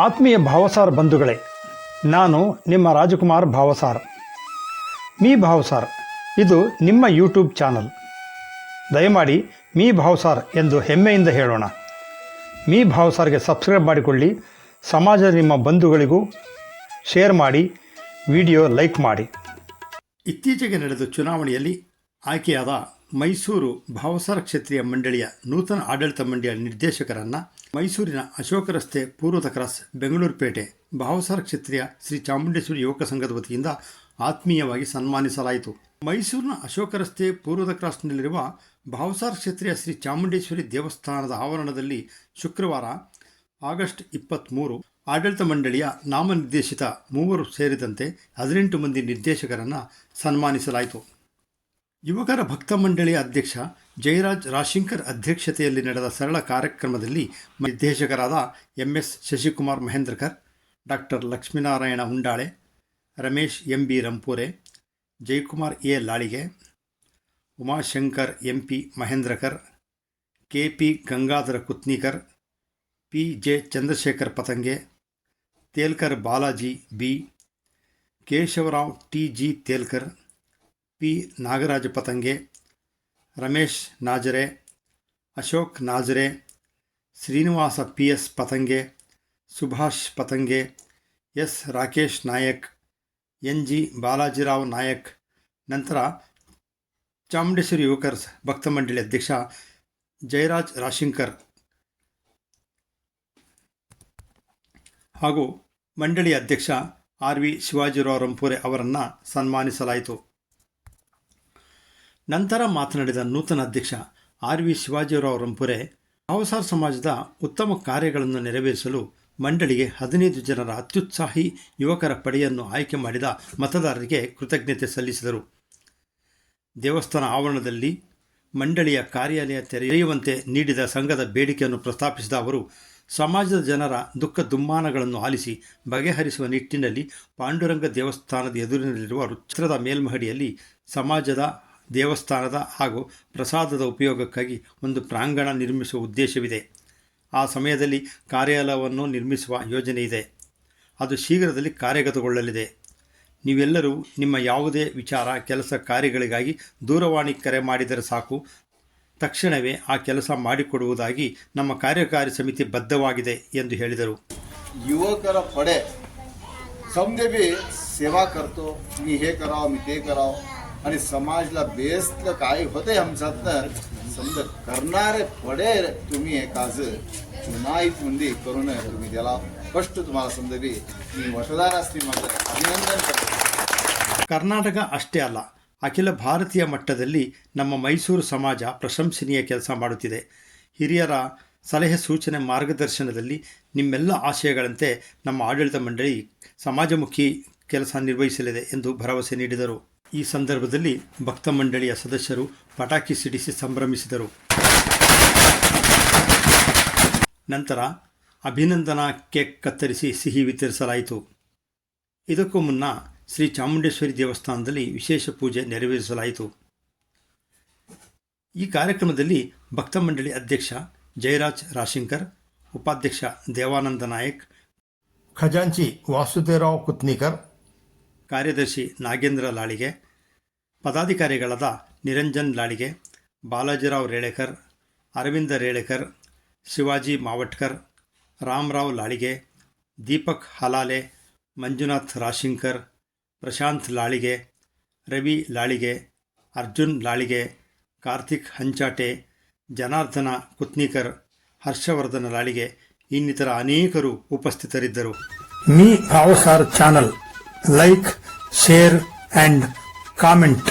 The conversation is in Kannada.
ಆತ್ಮೀಯ ಭಾವಸಾರ್ ಬಂಧುಗಳೇ, ನಾನು ನಿಮ್ಮ ರಾಜಕುಮಾರ್ ಭಾವಸಾರ್. ಮೀ ಭಾವಸಾರ್ ಇದು ನಿಮ್ಮ ಯೂಟ್ಯೂಬ್ ಚಾನಲ್. ದಯಮಾಡಿ ಮೀ ಭಾವಸಾರ್ ಎಂದು ಹೆಮ್ಮೆಯಿಂದ ಹೇಳೋಣ. ಮೀ ಭಾವಸಾರ್ಗೆ ಸಬ್ಸ್ಕ್ರೈಬ್ ಮಾಡಿಕೊಳ್ಳಿ. ಸಮಾಜದ ನಿಮ್ಮ ಬಂಧುಗಳಿಗೂ ಶೇರ್ ಮಾಡಿ, ವಿಡಿಯೋ ಲೈಕ್ ಮಾಡಿ. ಇತ್ತೀಚೆಗೆ ನಡೆದ ಚುನಾವಣೆಯಲ್ಲಿ ಆಯ್ಕೆಯಾದ ಮೈಸೂರು ಭಾವಸಾರ ಕ್ಷೇತ್ರೀಯ ಮಂಡಳಿಯ ನೂತನ ಆಡಳಿತ ಮಂಡಳಿಯ ನಿರ್ದೇಶಕರನ್ನು ಮೈಸೂರಿನ ಅಶೋಕ ರಸ್ತೆ ಪೂರ್ವದ ಕ್ರಾಸ್ ಬೆಂಗಳೂರು ಪೇಟೆ ಭಾವಸಾರ ಕ್ಷೇತ್ರೀಯ ಶ್ರೀ ಚಾಮುಂಡೇಶ್ವರಿ ಯುವಕ ಸಂಘದ ವತಿಯಿಂದ ಆತ್ಮೀಯವಾಗಿ ಸನ್ಮಾನಿಸಲಾಯಿತು. ಮೈಸೂರಿನ ಅಶೋಕ ರಸ್ತೆ ಪೂರ್ವದ ಕ್ರಾಸ್ನಲ್ಲಿರುವ ಭಾವಸಾರ ಕ್ಷೇತ್ರೀಯ ಶ್ರೀ ಚಾಮುಂಡೇಶ್ವರಿ ದೇವಸ್ಥಾನದ ಆವರಣದಲ್ಲಿ ಶುಕ್ರವಾರ ಆಗಸ್ಟ್ 23 ಆಡಳಿತ ಮಂಡಳಿಯ ನಾಮನಿರ್ದೇಶಿತ 3 ಸೇರಿದಂತೆ 18 ಮಂದಿ ನಿರ್ದೇಶಕರನ್ನು ಸನ್ಮಾನಿಸಲಾಯಿತು. ಯುವಕರ ಭಕ್ತ ಮಂಡಳಿಯ ಅಧ್ಯಕ್ಷ ಜಯರಾಜ್ ರಾಶಿಂಕರ್ ಅಧ್ಯಕ್ಷತೆಯಲ್ಲಿ ನಡೆದ ಸರಳ ಕಾರ್ಯಕ್ರಮದಲ್ಲಿ ನಿರ್ದೇಶಕರಾದ MS Shashikumar Mahendrakar, doctor Lakshminarayana Undale, Ramesh MB Rampure, Jayakumar A Lalige, Umashankar MP Mahendrakar, KP Gangadhara Kutnikar, PJ Chandrashekar Patange, Telkar Balaji B, Keshavarao TG Telkar, P Nagaraja Patange, Ramesh Najare, Ashok Najare, Srinivasa PS Patange, Subhash Patange, S Rakesh Nayak, NG Balajirao Nayak. ನಂತರ ಚಾಮುಂಡೇಶ್ವರಿ ಯುವಕರ ಭಕ್ತ ಮಂಡಳಿ ಅಧ್ಯಕ್ಷ ಜಯರಾಜ್ ರಾಶಿಂಕರ್ ಹಾಗೂ ಮಂಡಳಿಯ ಅಧ್ಯಕ್ಷ RV ಶಿವಾಜಿರಾವ್ ರಂಪೂರೆ ಅವರನ್ನು ಸನ್ಮಾನಿಸಲಾಯಿತು. ನಂತರ ಮಾತನಾಡಿದ ನೂತನ ಅಧ್ಯಕ್ಷ RV ಶಿವಾಜಿರಾವ್ ರಂಪೂರೆ, ಭಾವಸಾರ ಸಮಾಜದ ಉತ್ತಮ ಕಾರ್ಯಗಳನ್ನು ನೆರವೇರಿಸಲು ಮಂಡಳಿಗೆ 15 ಜನರ ಅತ್ಯುತ್ಸಾಹಿ ಯುವಕರ ಪಡೆಯನ್ನು ಆಯ್ಕೆ ಮಾಡಿದ ಮತದಾರರಿಗೆ ಕೃತಜ್ಞತೆ ಸಲ್ಲಿಸಿದರು. ದೇವಸ್ಥಾನ ಆವರಣದಲ್ಲಿ ಮಂಡಳಿಯ ಕಾರ್ಯಾಲಯ ತೆರೆಯುವಂತೆ ನೀಡಿದ ಸಂಘದ ಬೇಡಿಕೆಯನ್ನು ಪ್ರಸ್ತಾಪಿಸಿದ ಅವರು, ಸಮಾಜದ ಜನರ ದುಃಖ ದುಮ್ಮಾನಗಳನ್ನು ಆಲಿಸಿ ಬಗೆಹರಿಸುವ ನಿಟ್ಟಿನಲ್ಲಿ ಪಾಂಡುರಂಗ ದೇವಸ್ಥಾನದ ಎದುರಿನಲ್ಲಿರುವ ಚಿತ್ರದ ಮೇಲ್ಮಹಡಿಯಲ್ಲಿ ಸಮಾಜದ ದೇವಸ್ಥಾನದ ಹಾಗೂ ಪ್ರಸಾದದ ಉಪಯೋಗಕ್ಕಾಗಿ ಒಂದು ಪ್ರಾಂಗಣ ನಿರ್ಮಿಸುವ ಉದ್ದೇಶವಿದೆ. ಆ ಸಮಯದಲ್ಲಿ ಕಾರ್ಯಾಲಯವನ್ನು ನಿರ್ಮಿಸುವ ಯೋಜನೆ ಇದೆ. ಅದು ಶೀಘ್ರದಲ್ಲಿ ಕಾರ್ಯಗತಗೊಳ್ಳಲಿದೆ. ನೀವೆಲ್ಲರೂ ನಿಮ್ಮ ಯಾವುದೇ ವಿಚಾರ, ಕೆಲಸ, ಕಾರ್ಯಗಳಿಗಾಗಿ ದೂರವಾಣಿ ಕರೆ ಮಾಡಿದರೆ ಸಾಕು, ತಕ್ಷಣವೇ ಆ ಕೆಲಸ ಮಾಡಿಕೊಡುವುದಾಗಿ ನಮ್ಮ ಕಾರ್ಯಕಾರಿ ಸಮಿತಿ ಬದ್ಧವಾಗಿದೆ ಎಂದು ಹೇಳಿದರು. युवकर पडे समजे बी सेवा करतो, मी हे करावं मी ते करावं आणि समाजला बेस्ट काय होते आमच्यातनं समजा करणारे पडे तुम्ही हे काज चुनाईत मंदी करून तुम्ही त्याला फस्ट तुम्हाला समजा बी मी मतदार असते माझं अभिनंदन करतो. ಕರ್ನಾಟಕ ಅಷ್ಟೇ ಅಲ್ಲ, ಅಖಿಲ ಭಾರತೀಯ ಮಟ್ಟದಲ್ಲಿ ನಮ್ಮ ಮೈಸೂರು ಸಮಾಜ ಪ್ರಶಂಸನೀಯ ಕೆಲಸ ಮಾಡುತ್ತಿದೆ. ಹಿರಿಯರ ಸಲಹೆ ಸೂಚನೆ ಮಾರ್ಗದರ್ಶನದಲ್ಲಿ ನಿಮ್ಮೆಲ್ಲ ಆಶಯಗಳಂತೆ ನಮ್ಮ ಆಡಳಿತ ಮಂಡಳಿ ಸಮಾಜಮುಖಿ ಕೆಲಸ ನಿರ್ವಹಿಸಲಿದೆ ಎಂದು ಭರವಸೆ ನೀಡಿದರು. ಈ ಸಂದರ್ಭದಲ್ಲಿ ಭಕ್ತ ಮಂಡಳಿಯ ಸದಸ್ಯರು ಪಟಾಕಿ ಸಿಡಿಸಿ ಸಂಭ್ರಮಿಸಿದರು. ನಂತರ ಅಭಿನಂದನಾ ಕೇಕ್ ಕತ್ತರಿಸಿ ಸಿಹಿ ವಿತರಿಸಲಾಯಿತು. ಇದಕ್ಕೂ ಮುನ್ನ ಶ್ರೀ ಚಾಮುಂಡೇಶ್ವರಿ ದೇವಸ್ಥಾನದಲ್ಲಿ ವಿಶೇಷ ಪೂಜೆ ನೆರವೇರಿಸಲಾಯಿತು. ಈ ಕಾರ್ಯಕ್ರಮದಲ್ಲಿ ಭಕ್ತ ಮಂಡಳಿ ಅಧ್ಯಕ್ಷ ಜಯರಾಜ್ ರಾಶಿಂಕರ್, ಉಪಾಧ್ಯಕ್ಷ ದೇವಾನಂದ ನಾಯಕ್, ಖಜಾಂಚಿ ವಾಸುದೇವರಾವ್ ಕುತ್ನೀಕರ್, ಕಾರ್ಯದರ್ಶಿ ನಾಗೇಂದ್ರ ಲಾಳಿಗೆ, ಪದಾಧಿಕಾರಿಗಳಾದ ನಿರಂಜನ್ ಲಾಳಿಗೆ, ಬಾಲಾಜಿರಾವ್ ರೇಳೆಕರ್, ಅರವಿಂದ ರೇಳೆಕರ್, ಶಿವಾಜಿ ಮಾವಟ್ಕರ್, ರಾಮರಾವ್ ಲಾಳಿಗೆ, ದೀಪಕ್ ಹಲಾಲೆ, ಮಂಜುನಾಥ್ ರಾಶಿಂಕರ್, ಪ್ರಶಾಂತ್ ಲಾಳಿಗೆ, ರವಿ ಲಾಳಿಗೆ, ಅರ್ಜುನ್ ಲಾಳಿಗೆ, ಕಾರ್ತಿಕ್ ಹಂಚಾಟೆ, ಜನಾರ್ದನ ಕುತ್ನೀಕರ್, ಹರ್ಷವರ್ಧನ ಲಾಳಿಗೆ ಇನ್ನಿತರ ಅನೇಕರು ಉಪಸ್ಥಿತರಿದ್ದರು. Me Bhavasar channel like, share and comment.